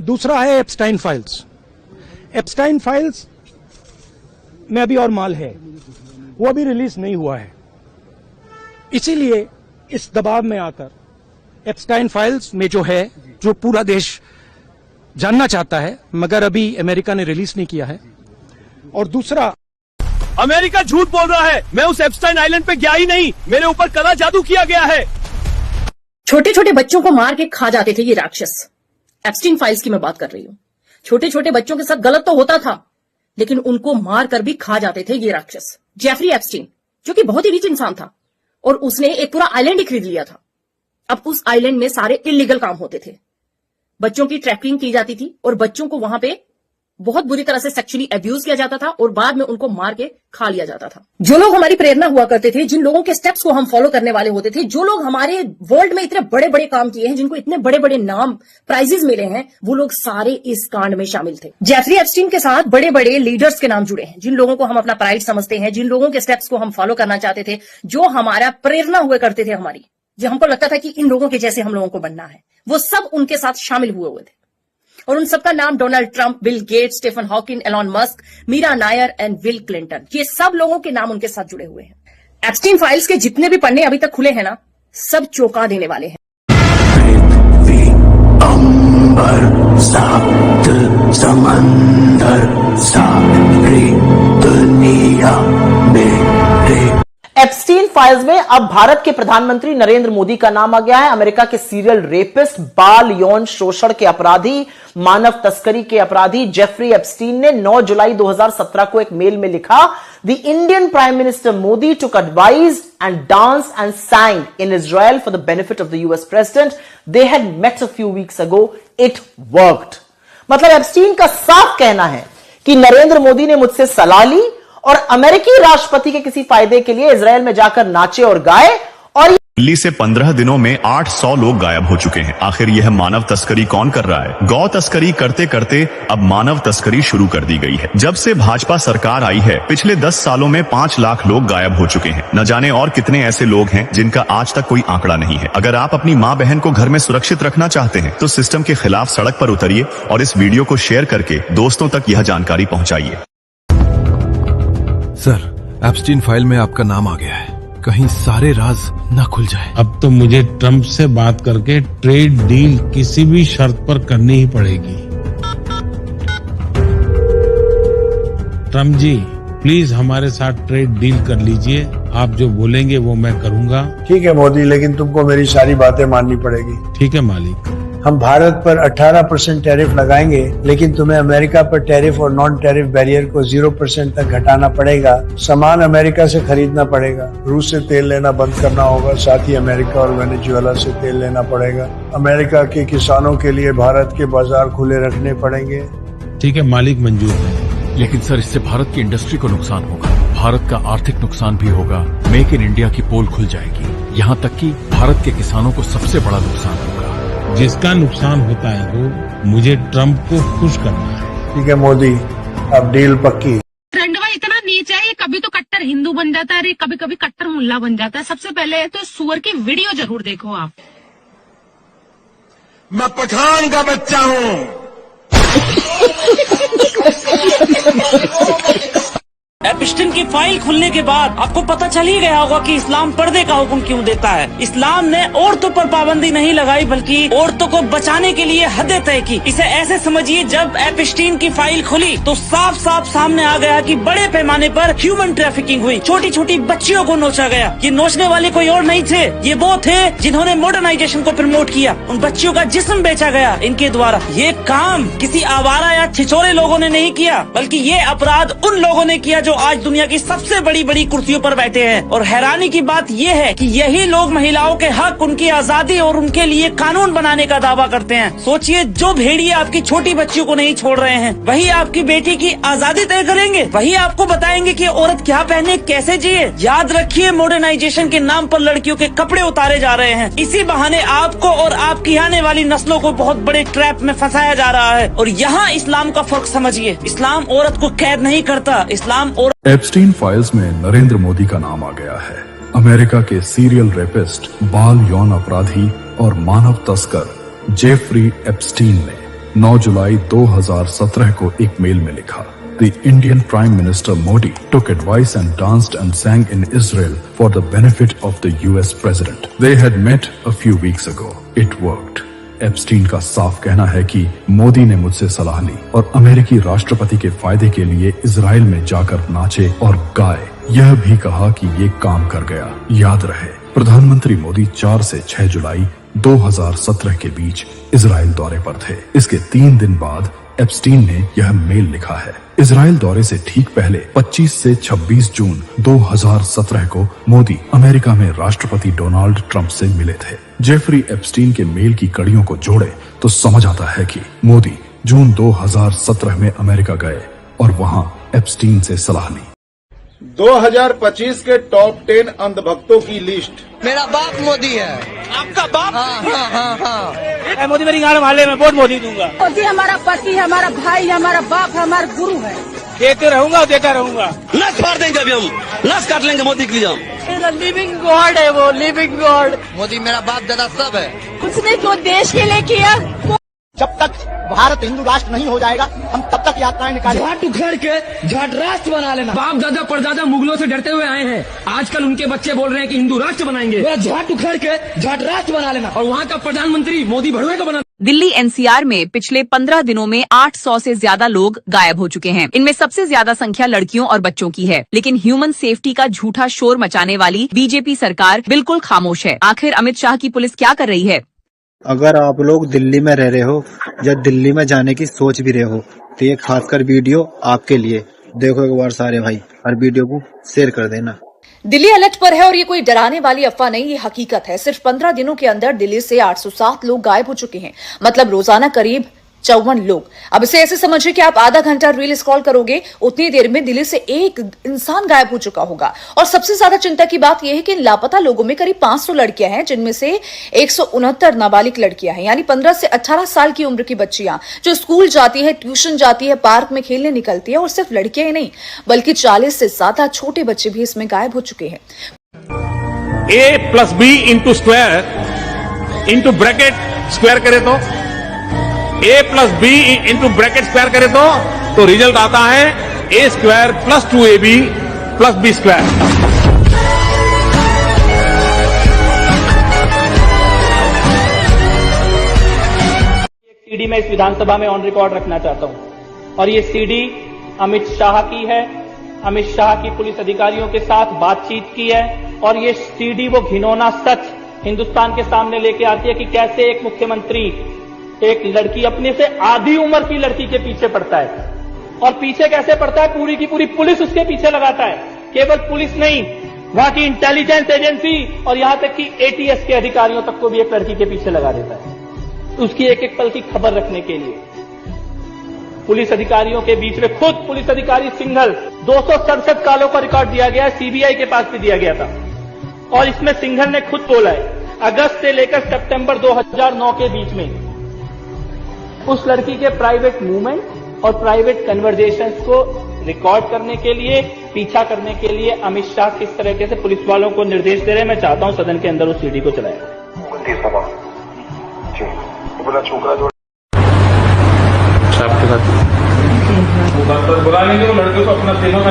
दूसरा है एप्स्टाइन files. एप्स्टाइन files में अभी और माल है, वो अभी रिलीज नहीं हुआ है, इसीलिए इस दबाव में आकर एप्स्टाइन फाइल्स में जो है, जो पूरा देश जानना चाहता है मगर अभी अमेरिका ने रिलीज नहीं किया है। और दूसरा, अमेरिका झूठ बोल रहा है, मैं उस एप्स्टाइन आइलैंड पे गया ही नहीं, मेरे ऊपर कला जादू किया गया है। छोटे छोटे बच्चों को मार के खा जाते थे ये राक्षस। एप्स्टाइन फाइल्स की मैं बात कर रही हूं। छोटे छोटे बच्चों के साथ गलत तो होता था, लेकिन उनको मार कर भी खा जाते थे ये राक्षस। जेफरी एप्स्टाइन, जो कि बहुत ही रिच इंसान था, और उसने एक पूरा आइलैंड ही खरीद लिया था। अब उस आइलैंड में सारे इलीगल काम होते थे, बच्चों की ट्रैकिंग की जाती थी और बच्चों को वहां पे बहुत बुरी तरह से सेक्सुअली अब्यूज किया जाता था और बाद में उनको मार के खा लिया जाता था। जो लोग हमारी प्रेरणा हुआ करते थे, जिन लोगों के स्टेप्स को हम फॉलो करने वाले होते थे, जो लोग हमारे वर्ल्ड में इतने बड़े बड़े काम किए हैं, जिनको इतने बड़े बड़े नाम प्राइजेस मिले हैं, वो लोग सारे इस कांड में शामिल थे। जेफरी एप्स्टाइन के साथ बड़े बड़े लीडर्स के नाम जुड़े हैं, जिन लोगों को हम अपना प्राइड समझते हैं, जिन लोगों के स्टेप्स को हम फॉलो करना चाहते थे, जो हमारा प्रेरणा हुआ करते थे हमारी, जो हमको लगता था कि इन लोगों के जैसे हम लोगों को बनना है, वो सब उनके साथ शामिल हुए थे। और उन सबका नाम Donald Trump, Bill Gates, Stephen Hawking, Elon Musk, Meera Nair and Bill Clinton, ये सब लोगों के नाम उनके साथ जुड़े हुए हैं। एप्स्टाइन फाइल्स के जितने भी पन्ने अभी तक खुले हैं ना, सब चौंका देने वाले हैं। अंबर सात समंदर सारी दुनिया मेरे। एप्स्टाइन फाइल्स में अब भारत के प्रधानमंत्री नरेंद्र मोदी का नाम आ गया है। अमेरिका के सीरियल रेपिस्ट, बाल यौन शोषण के अपराधी, मानव तस्करी के अपराधी जेफरी एप्स्टाइन ने 9 जुलाई 2017 को एक मेल में लिखा, the Indian prime minister Modi took advice and dance and sang in Israel for the benefit of the US president. They had met a few weeks ago. It worked. मतलब एप्स्टाइन का साफ कहना है कि नरेंद्र मोदी ने मुझसे सलाह ली और अमेरिकी राष्ट्रपति के किसी फायदे के लिए इजराइल में जाकर नाचे और गाए, और दिल्ली से 15 दिनों में 800 लोग गायब हो चुके हैं। आखिर यह मानव तस्करी कौन कर रहा है? गौ तस्करी करते करते अब मानव तस्करी शुरू कर दी गई है। जब से भाजपा सरकार आई है, पिछले 10 सालों में 5 लाख लोग गायब हो चुके हैं। न जाने और कितने ऐसे लोग हैं जिनका आज तक कोई आंकड़ा नहीं है। अगर आप अपनी माँ बहन को घर में सुरक्षित रखना चाहते हैं तो सिस्टम के खिलाफ सड़क पर उतरिए और इस वीडियो को शेयर करके दोस्तों तक यह जानकारी पहुंचाइए। सर, एप्स्टाइन फाइल में आपका नाम आ गया है, कहीं सारे राज न खुल जाए। अब तो मुझे ट्रंप से बात करके ट्रेड डील किसी भी शर्त पर करनी ही पड़ेगी। ट्रंप जी, प्लीज हमारे साथ ट्रेड डील कर लीजिए। आप जो बोलेंगे वो मैं करूंगा। ठीक है मोदी, लेकिन तुमको मेरी सारी बातें माननी पड़ेगी। ठीक है मालिक। हम भारत पर 18% टैरिफ लगाएंगे, लेकिन तुम्हें अमेरिका पर टैरिफ और नॉन टैरिफ बैरियर को 0% तक घटाना पड़ेगा। सामान अमेरिका से खरीदना पड़ेगा, रूस से तेल लेना बंद करना होगा, साथ ही अमेरिका और वेनेजुएला से तेल लेना पड़ेगा। अमेरिका के किसानों के लिए भारत के बाजार खुले रखने पड़ेंगे। ठीक है मालिक, मंजूर है। लेकिन सर, इससे भारत की इंडस्ट्री को नुकसान होगा, भारत का आर्थिक नुकसान भी होगा, मेक इन इंडिया की पोल खुल जाएगी, यहाँ तक कि भारत के किसानों को सबसे बड़ा नुकसान होगा। जिसका नुकसान होता है वो मुझे ट्रंप को खुश करना है। ठीक है मोदी, अब डील पक्की। रंडवा इतना नीचा है, कभी तो कट्टर हिंदू बन जाता है, कभी कभी कट्टर मुल्ला बन जाता है। सबसे पहले तो सुअर की वीडियो जरूर देखो आप। मैं पठान का बच्चा हूँ। एप्स्टाइन की फाइल खुलने के बाद आपको पता चल ही गया होगा कि इस्लाम पर्दे का हुक्म क्यों देता है। इस्लाम ने औरतों पर पाबंदी नहीं लगाई, बल्कि औरतों को बचाने के लिए हदें तय की। इसे ऐसे समझिए, जब एप्स्टाइन की फाइल खुली तो साफ साफ सामने आ गया कि बड़े पैमाने पर ह्यूमन ट्रैफिकिंग हुई। छोटी छोटी बच्चियों को नोचा गया। ये नोचने वाले कोई और नहीं थे, ये वो थे जिन्होंने मॉडर्नाइजेशन को प्रमोट किया। उन बच्चियों का जिस्म बेचा गया इनके द्वारा। ये काम किसी आवारा या छिछोरे लोगों ने नहीं किया, बल्कि ये अपराध उन लोगों ने किया जो आज दुनिया की सबसे बड़ी बड़ी कुर्सियों पर बैठे हैं। और हैरानी की बात यह है कि यही लोग महिलाओं के हक, उनकी आजादी और उनके लिए कानून बनाने का दावा करते हैं। सोचिए, जो भेड़िए आपकी छोटी बच्चियों को नहीं छोड़ रहे हैं, वही आपकी बेटी की आजादी तय करेंगे, वही आपको बताएंगे कि औरत क्या पहने, कैसे जिए। याद रखिए, मॉडर्नाइजेशन के नाम पर लड़कियों के कपड़े उतारे जा रहे हैं। इसी बहाने आपको और आपकी आने वाली नस्लों को बहुत बड़े ट्रैप में फंसाया जा रहा है। और यहाँ इस्लाम का फर्क समझिए, इस्लाम औरत को कैद नहीं करता, इस्लाम एप्स्टाइन फाइल्स में नरेंद्र मोदी का नाम आ गया है। अमेरिका के सीरियल रेपिस्ट, बाल यौन अपराधी और मानव तस्कर जेफरी एप्स्टाइन ने 9 जुलाई 2017 को एक मेल में लिखा, The Indian Prime Minister Modi took advice and danced and sang in Israel for the benefit of the US President. They had met a few weeks ago. It worked. Epstein का साफ कहना है कि मोदी ने मुझसे सलाह ली और अमेरिकी राष्ट्रपति के फायदे के लिए इजराइल में जाकर नाचे और गाए। यह भी कहा कि ये काम कर गया। याद रहे, प्रधानमंत्री मोदी 4 से 6 जुलाई 2017 के बीच इजराइल दौरे पर थे। इसके 3 दिन बाद एप्स्टीन ने यह मेल लिखा है। इजराइल दौरे से ठीक पहले 25 से 26 जून 2017 को मोदी अमेरिका में राष्ट्रपति डोनाल्ड ट्रंप से मिले थे। जेफरी एप्स्टीन के मेल की कड़ियों को जोड़े तो समझ आता है कि मोदी जून 2017 में अमेरिका गए और वहां एप्स्टीन से सलाह ली। 2025 के टॉप 10 अंधभक्तों की लिस्ट। मेरा बाप मोदी है। आपका बाप? हाँ। मोदी मेरी गाड़ माले में वोट मोदी दूंगा। मोदी हमारा पति है, हमारा भाई है, हमारा बाप है, हमारा गुरु है। देते रहूंगा, देता रहूंगा। नस फाड़ देंगे अभी हम, नस काट लेंगे मोदी के लिए हम। लिविंग गॉड है वो, लिविंग गॉड। मोदी मेरा बाप दादा सब है। उसने जो देश के लिए किया। जब तक भारत हिंदू राष्ट्र नहीं हो जाएगा, हम तब तक यात्राएं निकालेंगे। झाट उखड़ के झाट राष्ट्र बना लेना। बाप दादा परदादा मुगलों से डरते हुए आए हैं, आजकल उनके बच्चे बोल रहे हैं कि हिंदू राष्ट्र बनाएंगे। झाट उखड़ के झाट राष्ट्र बना लेना और वहाँ का प्रधानमंत्री मोदी भड़ुए का बना। दिल्ली एनसीआर में पिछले 15 दिनों में 800 से ज्यादा लोग गायब हो चुके हैं। इनमें सबसे ज्यादा संख्या लड़कियों और बच्चों की है। लेकिन ह्यूमन सेफ्टी का झूठा शोर मचाने वाली बीजेपी सरकार बिल्कुल खामोश है। आखिर अमित शाह की पुलिस क्या कर रही है? अगर आप लोग दिल्ली में रह रहे हो या दिल्ली में जाने की सोच भी रहे हो तो ये खासकर वीडियो आपके लिए। देखो एक बार सारे भाई, और वीडियो को शेयर कर देना। दिल्ली अलर्ट पर है और ये कोई डराने वाली अफवाह नहीं, ये हकीकत है। सिर्फ 15 दिनों के अंदर दिल्ली से 807 लोग गायब हो चुके हैं। मतलब रोजाना करीब 54 लोग। अब इसे ऐसे समझिए कि आप आधा घंटा रील स्क्रॉल करोगे, उतनी देर में दिल्ली से एक इंसान गायब हो चुका होगा। और सबसे ज्यादा चिंता की बात यह है कि इन लापता लोगों में करीब 500 लड़कियां हैं, जिनमें से 169 नाबालिग लड़कियां हैं, यानी 15 से 18 साल की उम्र की बच्चियां जो स्कूल जाती है, ट्यूशन जाती है, पार्क में खेलने निकलती है। और सिर्फ लड़कियां ही नहीं, बल्कि 40 से ज्यादा छोटे बच्चे भी इसमें गायब हो चुके हैं। A+B into square into bracket square करे तो A+B इंटू ब्रैकेट स्क्वायर करे तो रिजल्ट आता है A² + 2AB + B²। सीडी मैं इस विधानसभा में ऑन रिकॉर्ड रखना चाहता हूं और ये सीडी अमित शाह की है। अमित शाह की पुलिस अधिकारियों के साथ बातचीत की है और ये सीडी वो घिनौना सच हिंदुस्तान के सामने लेके आती है कि कैसे एक मुख्यमंत्री एक लड़की, अपने से आधी उम्र की लड़की के पीछे पड़ता है। और पीछे कैसे पड़ता है? पूरी की पूरी पुलिस उसके पीछे लगाता है। केवल पुलिस नहीं, वहां की इंटेलिजेंस एजेंसी और यहां तक कि एटीएस के अधिकारियों तक को भी एक लड़की के पीछे लगा देता है, उसकी एक एक पल की खबर रखने के लिए। पुलिस अधिकारियों के बीच में खुद पुलिस अधिकारी सिंघल 267 कालों का रिकॉर्ड दिया गया है, सीबीआई के पास भी दिया गया था। और इसमें सिंघल ने खुद बोला है, अगस्त से लेकर सितंबर 2009 के बीच में उस लड़की के प्राइवेट मूवमेंट और प्राइवेट कन्वर्जेशंस को रिकॉर्ड करने के लिए, पीछा करने के लिए अमित शाह किस तरीके से पुलिस वालों को निर्देश दे रहे हैं। मैं चाहता हूं सदन के अंदर उस सीडी को चलाएं। बुला लीजिए लड़के को अपना सेवा का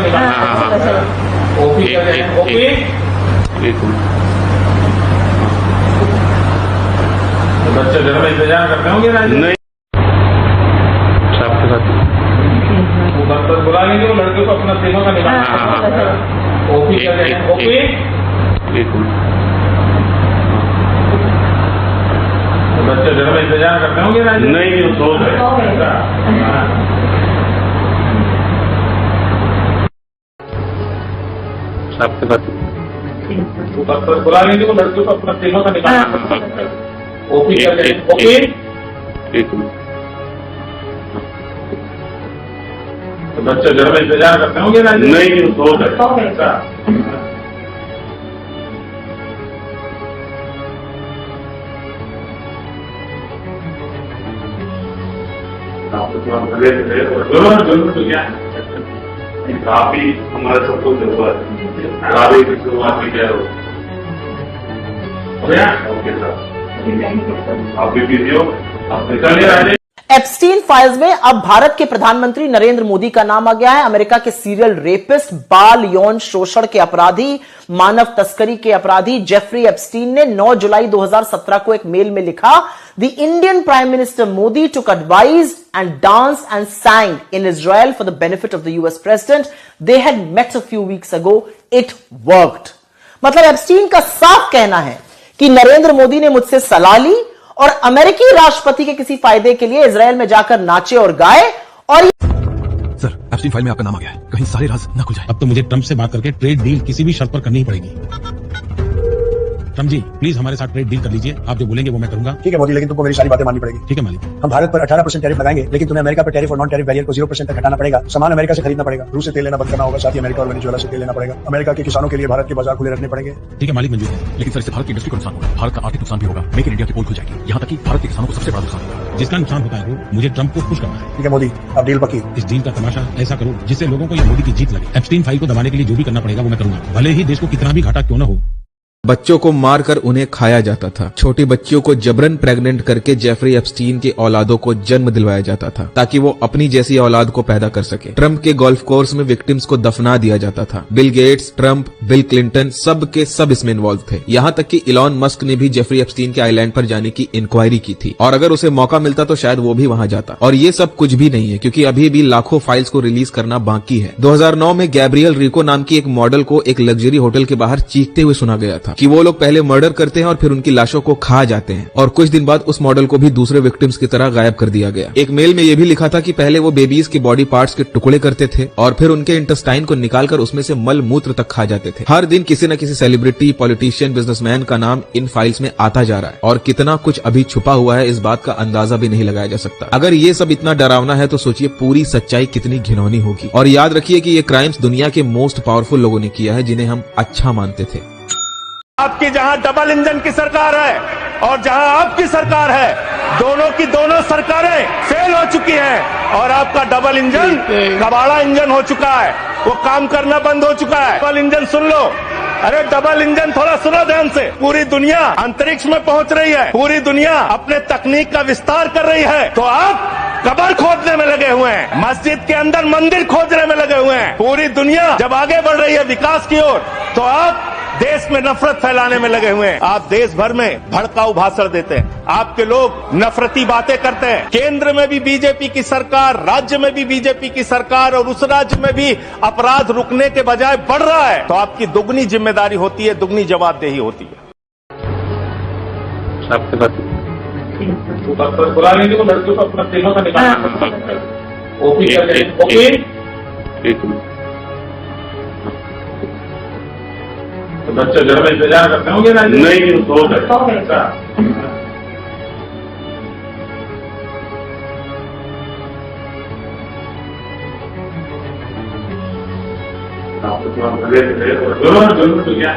बच्चे घर में इंतजार करते होंगे नहीं? बुला लीजिए वो लड़के को अपना सेवा का बच्चे घर में इंतजार करते होंगे नहीं? सो गए। बुला लीजिए वो लड़के को अपना सेवा का बच्चे घर में इंतजार करते होंगे नहीं? सो गए। काफी हमारे सबको जरूरत है, काफी की शुरुआत भी क्या हो ओके सर, आप भी कीजिए, आप निकल रहे। एप्स्टीन फाइल्स में अब भारत के प्रधानमंत्री नरेंद्र मोदी का नाम आ गया है। अमेरिका के सीरियल रेपिस्ट, बाल यौन शोषण के अपराधी, मानव तस्करी के अपराधी जेफरी एप्स्टीन ने 9 जुलाई 2017 को एक मेल में लिखा, the Indian prime minister Modi took advice and dance and sang in Israel for the benefit of the US president. They had met a few weeks ago. It worked. मतलब Epstein का साफ कहना है कि नरेंद्र मोदी ने मुझसे सलाह ली और अमेरिकी राष्ट्रपति के किसी फायदे के लिए इजराइल में जाकर नाचे और गाए। और सर, एप्स्टीन फाइल में आपका नाम आ गया है, कहीं सारे राज ना खुल जाए। अब तो मुझे ट्रंप से बात करके ट्रेड डील किसी भी शर्त पर करनी ही पड़ेगी। ट्रंप जी, प्लीज हमारे साथ ट्रेड डील कर लीजिए। आप जो बोलेंगे वो मैं करूंगा। ठीक है मोदी, लेकिन तुमको मेरी सारी बातें माननी पड़ेगी। ठीक है मालिक। हम भारत पर 18% टैरिफ लगाएंगे, लेकिन तुम्हें अमेरिका पर टैरिफ और नॉन टैरिफ बैरियर को 0% तक घटाना पड़ेगा। सामान अमेरिका से खरीदना पड़ेगा, रूस से तेल लेना बंद करना होगा, साथ ही अमेरिका और वेनेजुएला से तेल लेना पड़ेगा। अमेरिका के किसानों के लिए भारत के बाजार खुले रखने पड़ेंगे। ठीक है मालिक, मंजूर है। लेकिन सर, इससे भारत की इंडस्ट्री को नुकसान होगा, भारत का आर्थिक नुकसान भी होगा, मेक इन इंडिया की पोल खुल जाएगी, यहाँ तक कि भारत के किसानों को सबसे बड़ा नुकसान होगा। जिसका नुकसान होता है वो मुझे ट्रंप को खुश करना है। ठीक है मोदी, अब डील पक्की। इस डील का तमाशा ऐसा करो जिससे लोगों को ये मोदी की जीत लगे। एप्स्टीन फाइल को दबाने के लिए जो भी करना पड़ेगा वो मैं करूंगा, भले ही देश को कितना भी घाटा क्यों न हो। बच्चों को मारकर उन्हें खाया जाता था। छोटी बच्चियों को जबरन प्रेग्नेंट करके जेफरी एप्स्टीन के औलादों को जन्म दिलवाया जाता था ताकि वो अपनी जैसी औलाद को पैदा कर सके। ट्रंप के गोल्फ कोर्स में विक्टिम्स को दफना दिया जाता था। Bill Gates, Trump, bill Clinton सब के सब इसमें इन्वॉल्व थे। यहाँ तक कि इलॉन मस्क ने भी जेफरी एप्स्टीन के आइलैंड पर जाने की इंक्वायरी की थी और अगर उसे मौका मिलता तो शायद वो भी वहां जाता। और ये सब कुछ भी नहीं है, क्योंकि अभी भी लाखों फाइल्स को रिलीज करना बाकी है। 2009 में गैब्रियल रिको नाम की एक मॉडल को एक लग्जरी होटल के बाहर चीखते हुए सुना गया था कि वो लोग पहले मर्डर करते हैं और फिर उनकी लाशों को खा जाते हैं। और कुछ दिन बाद उस मॉडल को भी दूसरे विक्टिम्स की तरह गायब कर दिया गया। एक मेल में यह भी लिखा था कि पहले वो बेबीज के बॉडी पार्ट्स के टुकड़े करते थे और फिर उनके इंटेस्टाइन को निकालकर उसमें से मल मूत्र तक खा जाते थे। हर दिन किसी न किसी सेलिब्रिटी, पॉलिटिशियन, बिजनेसमैन का नाम इन फाइल्स में आता जा रहा है और कितना कुछ अभी छुपा हुआ है इस बात का अंदाजा भी नहीं लगाया जा सकता। अगर ये सब इतना डरावना है तो सोचिए पूरी सच्चाई कितनी घिनौनी होगी। और याद रखिए कि ये क्राइम्स दुनिया के मोस्ट पावरफुल लोगों ने किया है जिन्हें हम अच्छा मानते थे। आपकी जहां डबल इंजन की सरकार है और जहां आपकी सरकार है, दोनों की दोनों सरकारें फेल हो चुकी हैं और आपका डबल इंजन कबाड़ा इंजन हो चुका है, वो काम करना बंद हो चुका है। डबल इंजन सुन लो, अरे डबल इंजन थोड़ा सुनो ध्यान से। पूरी दुनिया अंतरिक्ष में पहुंच रही है, पूरी दुनिया अपने तकनीक का विस्तार कर रही है, तो आप कब्र खोदने में लगे हुए हैं, मस्जिद के अंदर मंदिर खोदने में लगे हुए हैं। पूरी दुनिया जब आगे बढ़ रही है विकास की ओर, तो आप देश में नफरत फैलाने में लगे हुए हैं। आप देश भर में भड़काऊ भाषण देते हैं, आपके लोग नफरती बातें करते हैं। केंद्र में भी बीजेपी की सरकार, राज्य में भी बीजेपी की सरकार और उस राज्य में भी अपराध रुकने के बजाय बढ़ रहा है, तो आपकी दुगनी जिम्मेदारी होती है, दुगनी जवाबदेही होती है। बुला लेंगे तो लड़कियों को अपना तेलों का निकालना। ओके, तो बच्चे घर में इंतजार करते होंगे ना? नहीं, सो गए। जरूर तो क्या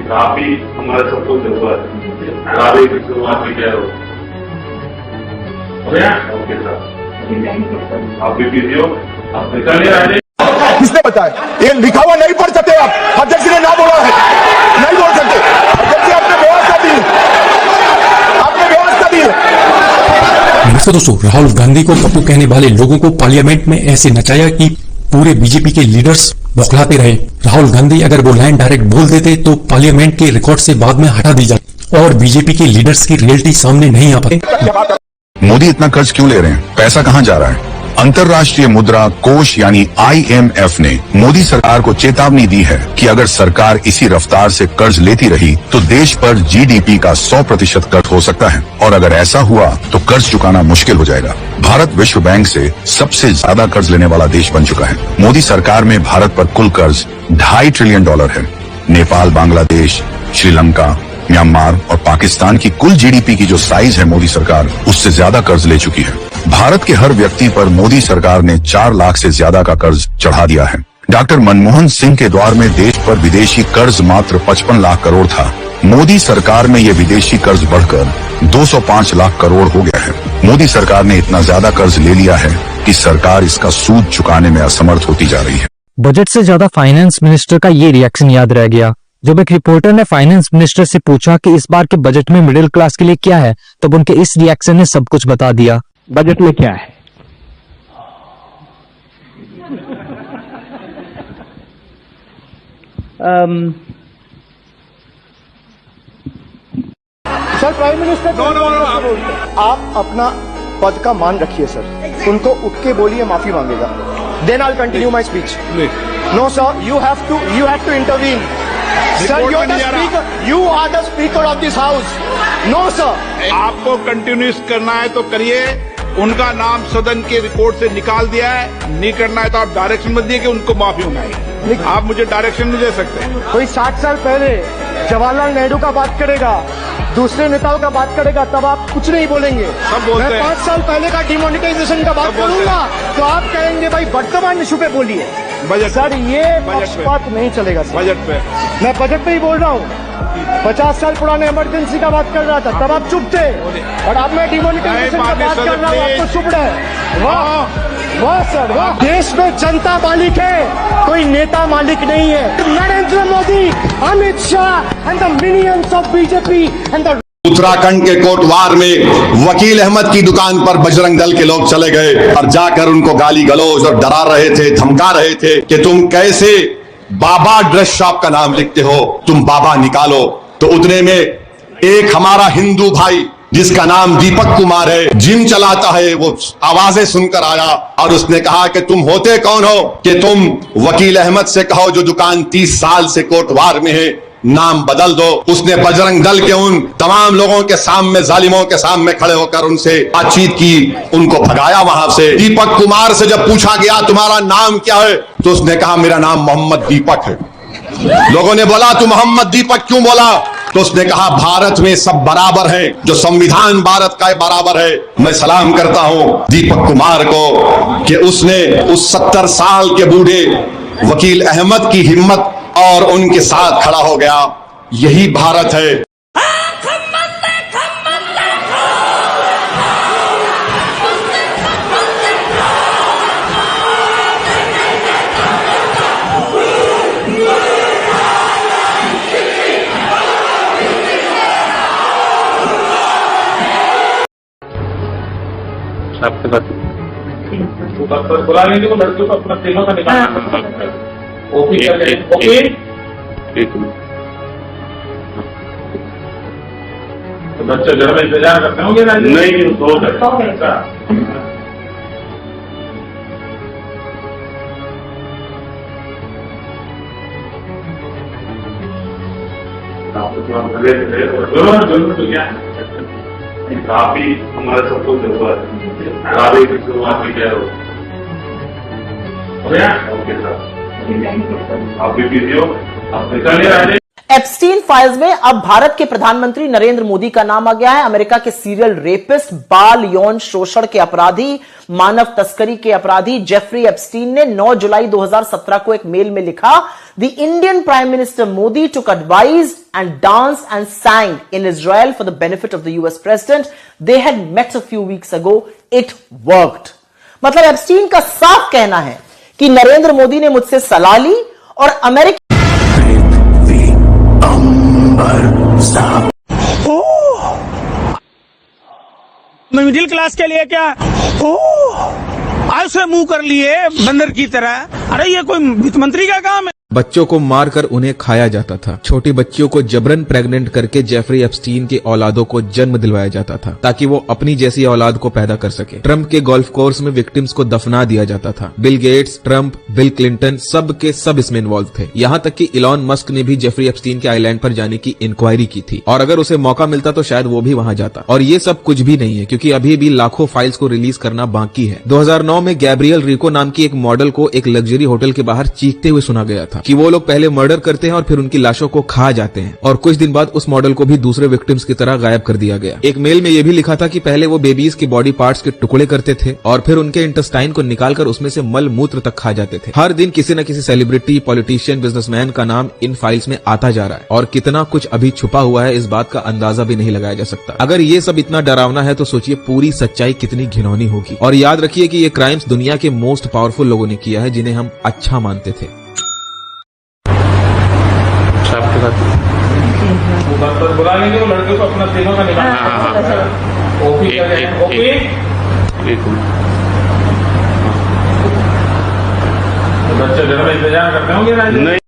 काफी हमारे सबको जरूरत है, काफी की शुरुआत भी क्या हो गया। ओके सर, आप भी बिजी हो, आप निकल रहे। किसने बताया? ये लिखा हुआ नहीं पढ़ सकते आप, अध्यक्ष ने ना बोला है, नहीं बोल सकते। अध्यक्ष आपने व्यवस्था दी, आपने व्यवस्था दी है। नमस्कार दोस्तों, राहुल गांधी को पप्पू कहने वाले लोगों को पार्लियामेंट में ऐसे नचाया कि पूरे बीजेपी के लीडर्स बौखलाते रहे। राहुल गांधी अगर वो लाइन डायरेक्ट बोल देते तो पार्लियामेंट के रिकॉर्ड से बाद में हटा दी जाती और बीजेपी के लीडर्स की रियलिटी सामने नहीं आ पाती। मोदी इतना कर्ज क्यों ले रहे हैं? पैसा कहां जा रहा है? अंतर्राष्ट्रीय मुद्रा कोष यानी IMF ने मोदी सरकार को चेतावनी दी है कि अगर सरकार इसी रफ्तार से कर्ज लेती रही तो देश पर GDP का 100% कर्ज हो सकता है और अगर ऐसा हुआ तो कर्ज चुकाना मुश्किल हो जाएगा। भारत विश्व बैंक से सबसे ज्यादा कर्ज लेने वाला देश बन चुका है। मोदी सरकार में भारत पर कुल कर्ज $2.5 ट्रिलियन है। नेपाल, बांग्लादेश, श्रीलंका, म्यांमार और पाकिस्तान की कुल GDP की जो साइज है मोदी सरकार उससे ज्यादा कर्ज ले चुकी है। भारत के हर व्यक्ति पर मोदी सरकार ने 4 लाख से ज्यादा का कर्ज चढ़ा दिया है। डॉक्टर मनमोहन सिंह के दौर में देश पर विदेशी कर्ज मात्र 55 लाख करोड़ था। मोदी सरकार में ये विदेशी कर्ज बढ़कर 205 लाख करोड़ हो गया है। मोदी सरकार ने इतना ज्यादा कर्ज ले लिया है कि सरकार इसका सूद चुकाने में असमर्थ होती जा रही है। बजट से ज्यादा फाइनेंस मिनिस्टर का ये रिएक्शन याद रह गया। जब एक रिपोर्टर ने फाइनेंस मिनिस्टर से पूछा कि इस बार के बजट में मिडिल क्लास के लिए क्या है, तब उनके इस रिएक्शन ने सब कुछ बता दिया। बजट में क्या है? सर प्राइम मिनिस्टर आप अपना पद का मान रखिए सर, उनको उठ के बोलिए माफी मांगेगा, then I continue my speech. No sir, you have to intervene. Sir you are the speaker of this house. No sir, आपको कंटिन्यूस करना है तो करिए, उनका नाम सदन के रिकॉर्ड से निकाल दिया है, नहीं करना है तो आप डायरेक्शन मत दिए कि उनको माफी मंगाई। आप मुझे डायरेक्शन नहीं दे सकते। कोई 60 साल पहले जवाहरलाल नेहरू का बात करेगा, दूसरे नेताओं का बात करेगा, तब आप कुछ नहीं बोलेंगे। सब बोलते मैं हैं। 5 साल पहले का डिमोनिटाइजेशन का बात करूंगा तो आप कहेंगे भाई वर्तमान इशू पे बोलिए। बजट सर ये बजट पक्षपात नहीं चलेगा सर। बजट पे मैं बजट पे ही बोल रहा हूँ। 50 साल पुराने इमरजेंसी का बात कर रहा था, तब आप चुप थे, और अब मैं डिमोनिटाइजेशन का बात कर रहा हूँ, आपको चुप रहे। वाह वाह सर वाह। देश में जनता मालिक है, कोई नेता मालिक नहीं है। Narendra Modi, Amit Shah and the minions of BJP and the Uttarakhand के कोटवार में वकील अहमद की दुकान पर बजरंग दल के लोग चले गए और जाकर उनको गाली गलौज और डरा रहे थे, धमका रहे थे कि तुम कैसे बाबा ड्रेस शॉप का नाम लिखते हो, तुम बाबा निकालो। तो उतने में एक हमारा हिंदू भाई जिसका नाम दीपक कुमार है, जिम चलाता है, वो आवाजें सुनकर आया और उसने कहा कि तुम होते कौन हो कि तुम वकील अहमद से कहो जो दुकान 30 साल से कोटवार में है, नाम बदल दो। उसने बजरंग दल के उन तमाम लोगों के सामने, जालिमों के सामने खड़े होकर उनसे बातचीत की, उनको भगाया वहां से। दीपक कुमार से जब पूछा गया तुम्हारा नाम क्या है, तो उसने कहा मेरा नाम मोहम्मद दीपक है। लोगों ने बोला तू मोहम्मद दीपक क्यों बोला? तो उसने कहा भारत में सब बराबर है, जो संविधान भारत का बराबर है। मैं सलाम करता हूं दीपक कुमार को कि उसने उस 70 साल के बूढ़े वकील अहमद की हिम्मत और उनके साथ खड़ा हो गया। यही भारत है। आपके साथ बुला लीजिए, वो लड़कियों को अपना तेलों का निकालना। ओके ओके, तो बच्चे घर में इंतजार करते होंगे ना? नहीं, सो गए। काफी हमारे सबको जरूरत है, काफी की शुरुआत भी क्या हो गया। ओके सर, आप भी बिजी हो, आप निकलिए आए। एप्स्टीन फाइल्स में अब भारत के प्रधानमंत्री नरेंद्र मोदी का नाम आ गया है। अमेरिका के सीरियल रेपिस्ट, बाल यौन शोषण के अपराधी, मानव तस्करी के अपराधी जेफरी एप्स्टीन ने 9 जुलाई 2017 को एक मेल में लिखा, the Indian prime minister Modi took advice and dance and sang in Israel for the benefit of the US president. They had met a few weeks ago. It worked. मतलब Epstein का साफ कहना है कि नरेंद्र मोदी ने मुझसे सलाह ली और अमेरिका मिडिल क्लास के लिए क्या ऐसे मुंह कर लिए बंदर की तरह? अरे ये कोई वित्त मंत्री का काम है? बच्चों को मारकर उन्हें खाया जाता था। छोटी बच्चियों को जबरन प्रेग्नेंट करके जेफरी एप्स्टीन के औलादों को जन्म दिलवाया जाता था ताकि वो अपनी जैसी औलाद को पैदा कर सके। ट्रंप के गोल्फ कोर्स में विक्टिम्स को दफना दिया जाता था। Bill Gates, Trump, bill Clinton सब के सब इसमें इन्वॉल्व थे। यहाँ तक कि इलॉन मस्क ने भी जेफरी एप्स्टीन के आइलैंड पर जाने की इंक्वायरी की थी और अगर उसे मौका मिलता तो शायद वो भी वहाँ जाता। और ये सब कुछ भी नहीं है क्योंकि अभी भी लाखों फाइल्स को रिलीज करना बाकी है। 2009 में गैब्रियल रिको नाम की एक मॉडल को एक लग्जरी होटल के बाहर चीखते हुए सुना गया था कि वो लोग पहले मर्डर करते हैं और फिर उनकी लाशों को खा जाते हैं। और कुछ दिन बाद उस मॉडल को भी दूसरे विक्टिम्स की तरह गायब कर दिया गया। एक मेल में यह भी लिखा था कि पहले वो बेबीज के बॉडी पार्ट्स के टुकड़े करते थे और फिर उनके इंटेस्टाइन को निकालकर उसमें से मल मूत्र तक खा जाते थे। हर दिन किसी न किसी सेलिब्रिटी, पॉलिटिशियन, बिजनेसमैन का नाम इन फाइल्स में आता जा रहा है और कितना कुछ अभी छुपा हुआ है इस बात का अंदाजा भी नहीं लगाया जा सकता। अगर ये सब इतना डरावना है तो सोचिए पूरी सच्चाई कितनी घिनौनी होगी। और याद रखिए कि ये क्राइम्स दुनिया के मोस्ट पावरफुल लोगों ने किया है जिन्हें हम अच्छा मानते थे। बुला लीजिए, वो लड़के को अपना तेलों का निकालना। ओके ओके, एक मिनट। बच्चे घर में इंतजार करते होंगे ना? नहीं।